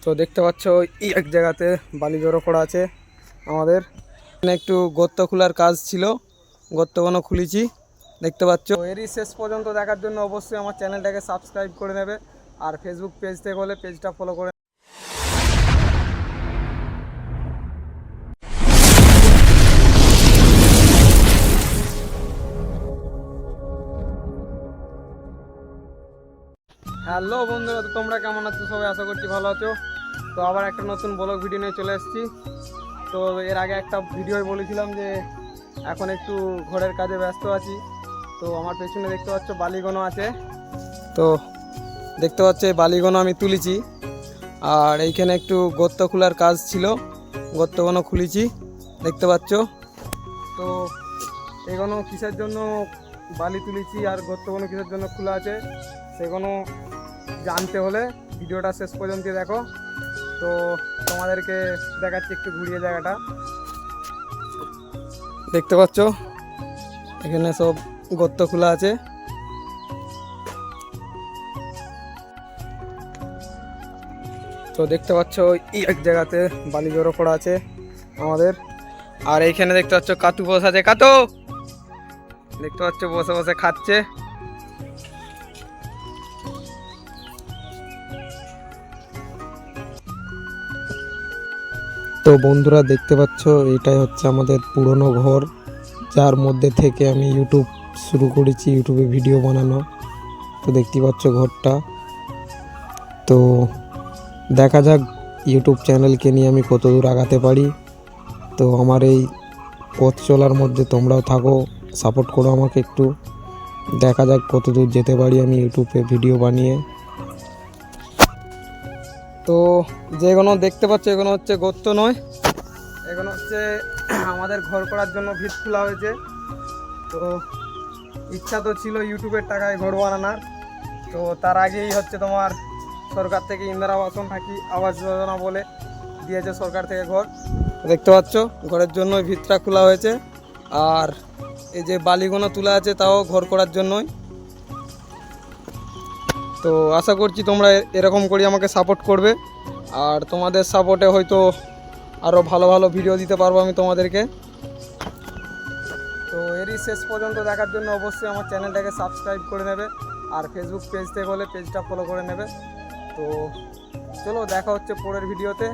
তো দেখতে পাচ্ছ এই এক জায়গাতে বালি জড়ো করা আছে আমাদের। এখানে একটু গর্ত খোলার কাজ ছিল, গর্তগুলো খুলেছি দেখতে পাচ্ছ। এরই শেষ পর্যন্ত দেখার জন্য অবশ্যই আমার চ্যানেলটাকে সাবস্ক্রাইব করে নেবে, আর ফেসবুক পেজ থেকে হলে পেজটা ফলো করে। হ্যালো বন্ধুরা, তো তোমরা কেমন আছো? সবাই আশা করছি ভালো আছো। তো আবার একটা নতুন ব্লগ ভিডিও নিয়ে চলে এসেছি। তো এর আগে একটা ভিডিও বলেছিলাম যে এখন একটু ঘরের কাজে ব্যস্ত আছি। তো আমার পেছনে দেখতে পাচ্ছ বালিগোনা আছে। তো দেখতে পাচ্ছ এই বালিগোনা আমি তুলেছি, আর এইখানে একটু গর্ত খোলার কাজ ছিল, গর্তগুলো খুলেছি দেখতে পাচ্ছ। তো এগুলো কিসের জন্য বালি তুলেছি আর গর্তগুলো কিসের জন্য খোলা আছে সেগুলো জানতে হলে ভিডিওটা শেষ পর্যন্ত দেখো। তো তোমাদেরকে দেখাচ্ছি একটু ঘুরিয়ে জায়গাটা। দেখতে পাচ্ছ এখানে সব গর্ত খোলা আছে। তো দেখতে পাচ্ছ এই এক জায়গাতে বালি জড়ো করা আছে আমাদের। আর এইখানে দেখতে পাচ্ছ কাতু বসে আছে, কাতু দেখতে পাচ্ছ বসে বসে খাচ্ছে। তো বন্ধুরা দেখতে পাচ্ছ এটাই হচ্ছে আমাদের পুরনো ঘর, যার মধ্যে থেকে আমি ইউটিউব শুরু করেছি, ইউটিউবে ভিডিও বানানো। তো দেখতে পাচ্ছ ঘরটা। তো দেখা যাক ইউটিউব চ্যানেলকে নিয়ে আমি কত দূর আগাতে পারি। তো আমার এই পথ চলার মধ্যে তোমরাও থাকো, সাপোর্ট করো আমাকে একটু। দেখা যাক কত দূর যেতে পারি আমি ইউটিউবে ভিডিও বানিয়ে। তো যেগুলো দেখতে পাচ্ছ এগুলো হচ্ছে গর্ত নয়, এগুলো হচ্ছে আমাদের ঘর করার জন্য ভিত খোলা হয়েছে। তো ইচ্ছা তো ছিল ইউটিউবের টাকায় ঘর বানানোর। তো তার আগেই হচ্ছে তোমার সরকার থেকে ইন্দিরা আবাস যোজনা বলে দিয়েছে সরকার থেকে ঘর। দেখতে পাচ্ছ ঘরের জন্য ভিতটা খোলা হয়েছে, আর এই যে বালিগুলো তোলা আছে তাও ঘর করার জন্যই। তো আশা করছি তোমরা এরকম করে আমাকে সাপোর্ট করবে, আর তোমাদের সাপোর্টে হয়তো আরও ভালো ভালো ভিডিও দিতে পারবো আমি তোমাদেরকে। তো এরই শেষ পর্যন্ত দেখার জন্য অবশ্যই আমার চ্যানেলটাকে সাবস্ক্রাইব করে নেবে, আর ফেসবুক পেজ থেকে হলে পেজটা ফলো করে নেবে। তো চলো দেখা হচ্ছে পরের ভিডিওতে।